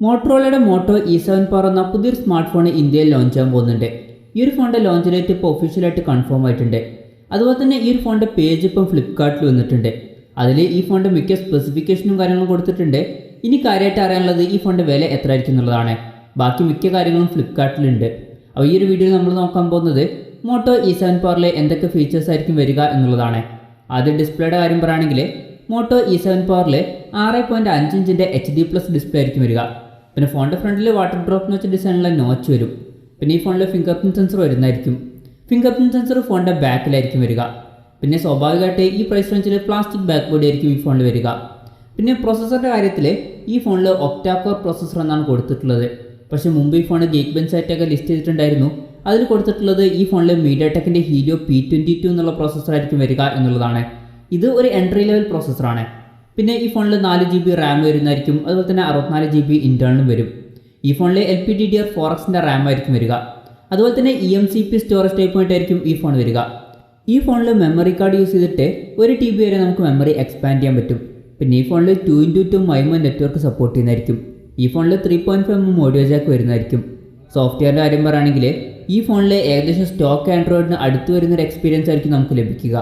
മോട്ടറോളയുടെ motto E7 Power എന്ന പുതിയൊരു smart phone ഇന്ത്യയിൽ ലോഞ്ച് ചെയ്യാൻ പോകുന്നുണ്ട്. ഈ ഒരു ഫോണിൻ്റെ ലോഞ്ച് ഡേറ്റ് ഇപ്പോൾ ഒഫീഷ്യലായിട്ട് കൺഫേം ആയിട്ടുണ്ട്. അതുപോലെ തന്നെ ഈ ഒരു ഫോണിൻ്റെ പേജ് ഇപ്പം ഫ്ലിപ്കാർട്ടിൽ വന്നിട്ടുണ്ട്. അതിൽ ഈ ഫോണിൻ്റെ മിക്ക സ്പെസിഫിക്കേഷനും കാര്യങ്ങളും കൊടുത്തിട്ടുണ്ട്. ഇനി കാര്യമായിട്ട് അറിയാനുള്ളത് ഈ ഫോണിൻ്റെ വില എത്ര ആയിരിക്കും എന്നുള്ളതാണ്. ബാക്കി മിക്ക കാര്യങ്ങളും ഫ്ലിപ്കാർട്ടിലുണ്ട്. അപ്പോൾ ഈ ഒരു വീഡിയോയിൽ നമ്മൾ നോക്കാൻ പോകുന്നത് മോട്ടോ E7 Powerൽ എന്തൊക്കെ ഫീച്ചേഴ്സ് ആയിരിക്കും വരിക എന്നുള്ളതാണ്. ആദ്യം ഡിസ്പ്ലേയുടെ കാര്യം പറയുകയാണെങ്കിൽ മോട്ടോ E7 Powerൽ 6.5 ഇഞ്ചിൻ്റെ HD+ ഡിസ്പ്ലേ ആയിരിക്കും വരിക. പിന്നെ ഫോണിൻ്റെ ഫ്രണ്ടിൽ വാട്ടർ ഡ്രോപ്പ് എന്ന് വെച്ച ഡിസൈനുള്ള നോച്ച് വരും. പിന്നെ ഈ ഫോണിൽ ഫിംഗർ പ്രിൻറ്റ് സെൻസർ വരുന്നതായിരിക്കും. ഫിംഗർ പ്രിൻറ്റ് സെൻസർ ഫോണിൻ്റെ ബാക്കിലായിരിക്കും വരിക. പിന്നെ സ്വാഭാവികമായിട്ട് ഈ പ്രൈസ് റേഞ്ചിൽ പ്ലാസ്റ്റിക് ബാക്ക് ബോഡി ആയിരിക്കും ഈ ഫോണിൽ വരിക. പിന്നെ പ്രോസസ്സറിൻ്റെ കാര്യത്തിൽ ഈ ഫോണിൽ ഒക്ടാകോർ പ്രോസസ്സർ എന്നാണ് കൊടുത്തിട്ടുള്ളത്. പക്ഷേ മുമ്പ് ഈ ഫോൺ ഗീക്ക് ബെഞ്ച് ആയിട്ടൊക്കെ ലിസ്റ്റ് ചെയ്തിട്ടുണ്ടായിരുന്നു. അതിൽ കൊടുത്തിട്ടുള്ളത് ഈ ഫോണിൽ മീഡിയാടെക്കിൻ്റെ ഹീലിയോ P22 എന്നുള്ള പ്രോസസ്സറായിരിക്കും വരിക എന്നുള്ളതാണ്. ഇത് ഒരു എൻട്രി ലെവൽ പ്രോസസ്സറാണ്. പിന്നെ ഈ ഫോണിൽ 4 GB റാം വരുന്നതായിരിക്കും. അതുപോലെ തന്നെ 64 GB ഇൻറ്റേർണലും വരും. ഈ ഫോണിൽ LPDDR4Xൻ്റെ റാം ആയിരിക്കും വരിക. അതുപോലെ തന്നെ eMCP സ്റ്റോറേജ് ടൈപ്പ് ആയിട്ടായിരിക്കും ഈ ഫോൺ വരിക. ഈ ഫോണിൽ മെമ്മറി കാർഡ് യൂസ് ചെയ്തിട്ട് 1 TB വരെ നമുക്ക് മെമ്മറി എക്സ്പാൻഡ് ചെയ്യാൻ പറ്റും. പിന്നെ ഈ ഫോണിൽ 2x2 MIMO നെറ്റ്വർക്ക് സപ്പോർട്ട് ചെയ്യുന്നതായിരിക്കും. ഈ ഫോണിൽ 3.5mm ഓഡിയോ ജാക്ക് വരുന്നതായിരിക്കും. സോഫ്റ്റ്വെയറിൻ്റെ കാര്യം പറയുകയാണെങ്കിൽ ഈ ഫോണിൽ ഏകദേശം സ്റ്റോക്ക് ആൻഡ്രോയിഡിന് അടുത്ത് വരുന്നൊരു എക്സ്പീരിയൻസ് ആയിരിക്കും നമുക്ക് ലഭിക്കുക.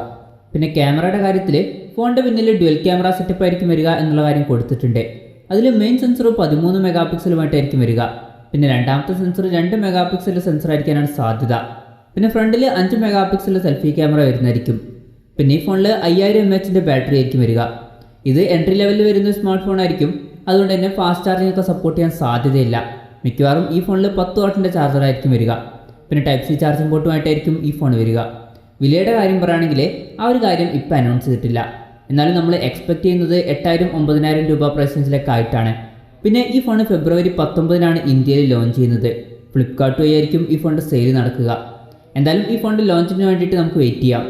പിന്നെ ക്യാമറയുടെ കാര്യത്തിൽ ഫോണിൻ്റെ പിന്നിൽ ഡ്യുവൽ ക്യാമറ സെറ്റപ്പ് ആയിരിക്കും വരിക എന്നുള്ള കാര്യം കൊടുത്തിട്ടുണ്ട്. അതിൽ മെയിൻ സെൻസർ 13 മെഗാപിക്സലുമായിട്ടായിരിക്കും വരിക. പിന്നെ രണ്ടാമത്തെ സെൻസർ 2 മെഗാപിക്സൽ സെൻസർ ആയിരിക്കാനാണ് സാധ്യത. പിന്നെ ഫ്രണ്ടിൽ 5 മെഗാപിക്സൽ സെൽഫി ക്യാമറ വരുന്നതായിരിക്കും. പിന്നെ ഈ ഫോണിൽ 5000 mAh ബാറ്ററി ആയിരിക്കും വരിക. ഇത് എൻട്രി ലെവലിൽ വരുന്ന സ്മാർട്ട് ഫോൺ ആയിരിക്കും. അതുകൊണ്ട് തന്നെ ഫാസ്റ്റ് ചാർജിംഗ് ഒക്കെ സപ്പോർട്ട് ചെയ്യാൻ സാധ്യതയില്ല. മിക്കവാറും ഈ ഫോണിൽ 10 വാട്ടിൻ്റെ ചാർജർ ആയിരിക്കും വരിക. പിന്നെ Type-C ചാർജിംഗ് പോർട്ടുമായിട്ടായിരിക്കും ഈ ഫോൺ വരിക. വിലയുടെ കാര്യം പറയുകയാണെങ്കിൽ ആ ഒരു കാര്യം ഇപ്പോൾ അനൗൺസ് ചെയ്തിട്ടില്ല. എന്നാലും നമ്മൾ എക്സ്പെക്ട് ചെയ്യുന്നത് 8000-9000 രൂപ പ്രൈസ് റേഞ്ചിലൊക്കെ ആയിട്ടാണ്. പിന്നെ ഈ ഫോൺ ഫെബ്രുവരി 19 ഇന്ത്യയിൽ ലോഞ്ച് ചെയ്യുന്നത്. ഫ്ലിപ്കാർട്ട് വഴിയായിരിക്കും ഈ ഫോണിൻ്റെ സെയിൽ നടക്കുക. എന്തായാലും ഈ ഫോണിൻ്റെ ലോഞ്ചിന് വേണ്ടിയിട്ട് നമുക്ക് വെയിറ്റ് ചെയ്യാം.